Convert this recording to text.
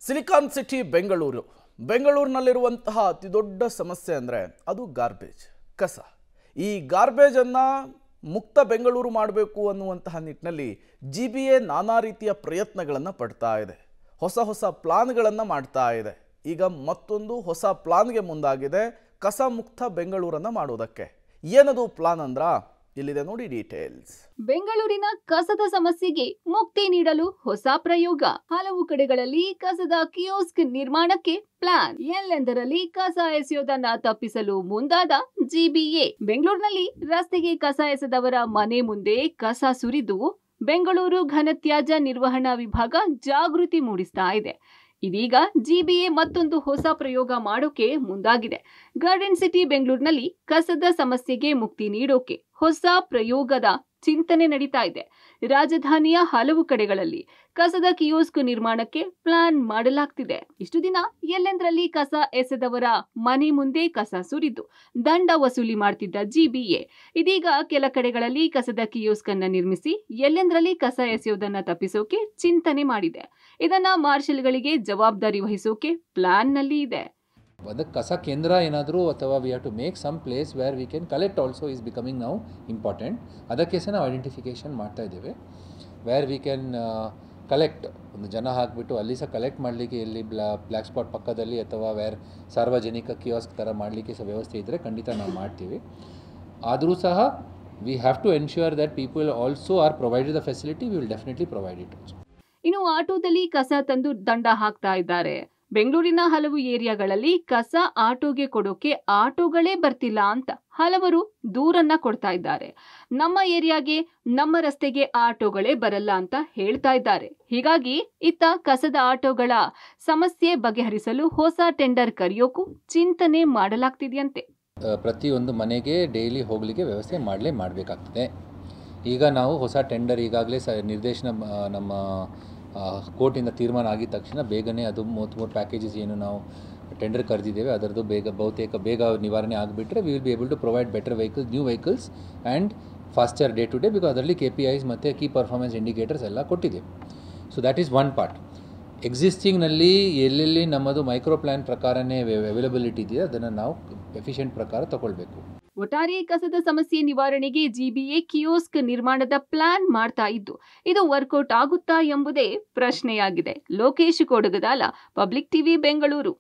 Silicon city Bengaluru. ಬೆಂಗಳೂರಿನಲ್ಲಿರುವಂತಹ ಅತಿ ದೊಡ್ಡ ಸಮಸ್ಯೆ ಅಂದರೆ ಅದು ಗಾರ್ಬೇಜ್, ಕಸ. ಈ ಗಾರ್ಬೇಜನ್ನು ಮುಕ್ತ ಬೆಂಗಳೂರು ಮಾಡಬೇಕು ಅನ್ನುವಂತಹ ನಿಟ್ಟಿನಲ್ಲಿ GBA ನಾನಾ ರೀತಿಯ ಪ್ರಯತ್ನಗಳನ್ನು ಪಡ್ತಾ ಇದೆ. ಹೊಸ ಪ್ಲಾನ್ಗಳನ್ನು ಮಾಡ್ತಾ ಇದೆ. ಈಗ ಮತ್ತೊಂದು ಹೊಸ ಪ್ಲಾನ್ಗೆ ಮುಂದಾಗಿದೆ, ಕಸ ಮುಕ್ತ ಬೆಂಗಳೂರನ್ನು ಮಾಡೋದಕ್ಕೆ. ಏನದು ಪ್ಲಾನ್ ಅಂದ್ರ ಇಲ್ಲಿದೆ ನೋಡಿ ಡೀಟೇಲ್ಸ್. ಬೆಂಗಳೂರಿನ ಕಸದ ಸಮಸ್ಯೆಗೆ ಮುಕ್ತಿ ನೀಡಲು ಹೊಸ ಪ್ರಯೋಗ. ಹಲವು ಕಡೆಗಳಲ್ಲಿ ಕಸದ ಕಿಯೋಸ್ಕ್ ನಿರ್ಮಾಣಕ್ಕೆ ಪ್ಲಾನ್. ಎಲ್ಲೆಂದರಲ್ಲಿ ಕಸ ಎಸೆಯೋದನ್ನ ತಪ್ಪಿಸಲು ಮುಂದಾದ GBA. ಬೆಂಗಳೂರಿನಲ್ಲಿ ರಸ್ತೆಗೆ ಕಸ ಎಸೆದವರ ಮನೆ ಮುಂದೆ ಕಸ ಸುರಿದು ಬೆಂಗಳೂರು ಘನತ್ಯಾಜ್ಯ ನಿರ್ವಹಣಾ ವಿಭಾಗ ಜಾಗೃತಿ ಮೂಡಿಸ್ತಾ ಇದೆ. ಇದೀಗ GBA ಮತ್ತೊಂದು ಹೊಸ ಪ್ರಯೋಗ ಮಾಡೋಕೆ ಮುಂದಾಗಿದೆ. ಗಾರ್ಡನ್ ಸಿಟಿ ಬೆಂಗಳೂರಿನಲ್ಲಿ ಕಸದ ಸಮಸ್ಯೆಗೆ ಮುಕ್ತಿ ನೀಡೋಕೆ ಹೊಸ ಪ್ರಯೋಗದ ಚಿಂತನೆ ನಡೀತಾ ಇದೆ. ರಾಜಧಾನಿಯ ಹಲವು ಕಡೆಗಳಲ್ಲಿ ಕಸದ ಕಿಯೋಸ್ಕ್ ನಿರ್ಮಾಣಕ್ಕೆ ಪ್ಲಾನ್ ಮಾಡಲಾಗ್ತಿದೆ. ಇಷ್ಟು ದಿನ ಎಲ್ಲೆಂದರಲ್ಲಿ ಕಸ ಎಸೆದವರ ಮನೆ ಮುಂದೆ ಕಸ ಸುರಿದು ದಂಡ ವಸೂಲಿ ಮಾಡ್ತಿದ್ದ GBA ಇದೀಗ ಕೆಲ ಕಡೆಗಳಲ್ಲಿ ಕಸದ ಕಿಯೋಸ್ಕ್ ಅನ್ನ ನಿರ್ಮಿಸಿ ಎಲ್ಲೆಂದರಲ್ಲಿ ಕಸ ಎಸೆಯೋದನ್ನ ತಪ್ಪಿಸೋಕೆ ಚಿಂತನೆ ಮಾಡಿದೆ. ಇದನ್ನ ಮಾರ್ಷಲ್ಗಳಿಗೆ ಜವಾಬ್ದಾರಿ ವಹಿಸೋಕೆ ಪ್ಲಾನ್ ನಲ್ಲಿ ಇದೆ. ಅದಕ್ಕೆ ಕಸ ಕೇಂದ್ರ ಏನಾದರೂ ಅಥವಾ we have to make some place where we can collect also is becoming now important. ಅದಕ್ಕೆ ಸಹ ನಾವು ಐಡೆಂಟಿಫಿಕೇಷನ್ ಮಾಡ್ತಾ ಇದ್ದೇವೆ. ವೇರ್ ವಿ ಕ್ಯಾನ್ ಕಲೆಕ್ಟ್, ಒಂದು ಜನ ಹಾಕಿಬಿಟ್ಟು ಅಲ್ಲಿ ಸಹ ಕಲೆಕ್ಟ್ ಮಾಡಲಿಕ್ಕೆ, ಇಲ್ಲಿ ಬ್ಲ್ಯಾಕ್ ಸ್ಪಾಟ್ ಪಕ್ಕದಲ್ಲಿ ಅಥವಾ ವೇರ್ ಸಾರ್ವಜನಿಕ ಕಿಯೋಸ್ಕ್ ಥರ ಮಾಡಲಿಕ್ಕೆ ಸಹ ವ್ಯವಸ್ಥೆ ಇದ್ದರೆ ಖಂಡಿತ ನಾವು ಮಾಡ್ತೀವಿ. ಆದರೂ ಸಹ we have to ensure that people also are provided the facility. We will definitely provide it. ಇನ್ನು ಆಟೋದಲ್ಲಿ ಕಸ ತಂದು ದಂಡ ಹಾಕ್ತಾ ಇದ್ದಾರೆ. ಬೆಂಗಳೂರಿನ ಹಲವು ಏರಿಯಾಗಳಲ್ಲಿ ಕಸ ಆಟೋಗೆ ಕೊಡೋಕೆ ಆಟೋಗಳೇ ಬರ್ತಿಲ್ಲ ಅಂತ ಹಲವರು ದೂರನ್ನ ಕೊಡ್ತಾ ಇದ್ದಾರೆ. ನಮ್ಮ ಏರಿಯಾಗೆ, ನಮ್ಮ ರಸ್ತೆಗೆ ಆಟೋಗಳೇ ಬರಲ್ಲ ಅಂತ ಹೇಳ್ತಾ ಇದ್ದಾರೆ. ಹೀಗಾಗಿ ಇತ್ತ ಕಸದ ಆಟೋಗಳ ಸಮಸ್ಯೆ ಬಗೆಹರಿಸಲು ಹೊಸ ಟೆಂಡರ್ ಕರೆಯೋಕು ಚಿಂತನೆ ಮಾಡಲಾಗ್ತಿದೆಯಂತೆ. ಪ್ರತಿಯೊಂದು ಮನೆಗೆ ಡೈಲಿ ಹೋಗಲಿಕ್ಕೆ ವ್ಯವಸ್ಥೆ ಮಾಡಬೇಕಾಗ್ತದೆ. ಈಗ ನಾವು ಹೊಸ ಟೆಂಡರ್ ಈಗಾಗಲೇ ನಿರ್ದೇಶನ ನಮ್ಮ ಕೋರ್ಟಿಂದ ತೀರ್ಮಾನ ಆಗಿದ ತಕ್ಷಣ ಬೇಗನೆ ಅದು 33 ಪ್ಯಾಕೇಜಸ್ ಏನು ನಾವು ಟೆಂಡರ್ ಕರೆದಿದ್ದೇವೆ ಅದರದ್ದು ಬಹುತೇಕ ಬೇಗ ನಿವಾರಣೆ ಆಗಿಬಿಟ್ರೆ we will be able to provide better vehicles, new vehicles and faster day to day. Because ಅದರಲ್ಲಿ KPIs ಮತ್ತು ಕೀ ಪರ್ಫಾರ್ಮೆನ್ಸ್ ಇಂಡಿಕೇಟರ್ಸ್ ಎಲ್ಲ ಕೊಟ್ಟಿದ್ದೇವೆ. So that is one part. ಎಕ್ಸಿಸ್ಟಿಂಗ್ನಲ್ಲಿ ಎಲ್ಲೆಲ್ಲಿ ನಮ್ಮದು ಮೈಕ್ರೋ ಪ್ಲ್ಯಾನ್ ಪ್ರಕಾರನೇ ಅವೈಲಬಿಲಿಟಿ ಇದೆಯೋ ಅದನ್ನು ನಾವು ಎಫಿಷಿಯೆಂಟ್ ಪ್ರಕಾರ ತಗೊಳ್ಬೇಕು. ಒಟ್ಟಾರೆ ಕಸದ ಸಮಸ್ಯೆ ನಿವಾರಣೆಗೆ GBA ಕಿಯೋಸ್ಕ್ ನಿರ್ಮಾಣದ ಪ್ಲಾನ್ ಮಾಡ್ತಾ ಇದ್ದು ಇದು ವರ್ಕೌಟ್ ಆಗುತ್ತಾ ಎಂಬುದೇ ಪ್ರಶ್ನೆಯಾಗಿದೆ. Lokesh Kodagadala, public TV, Bengaluru.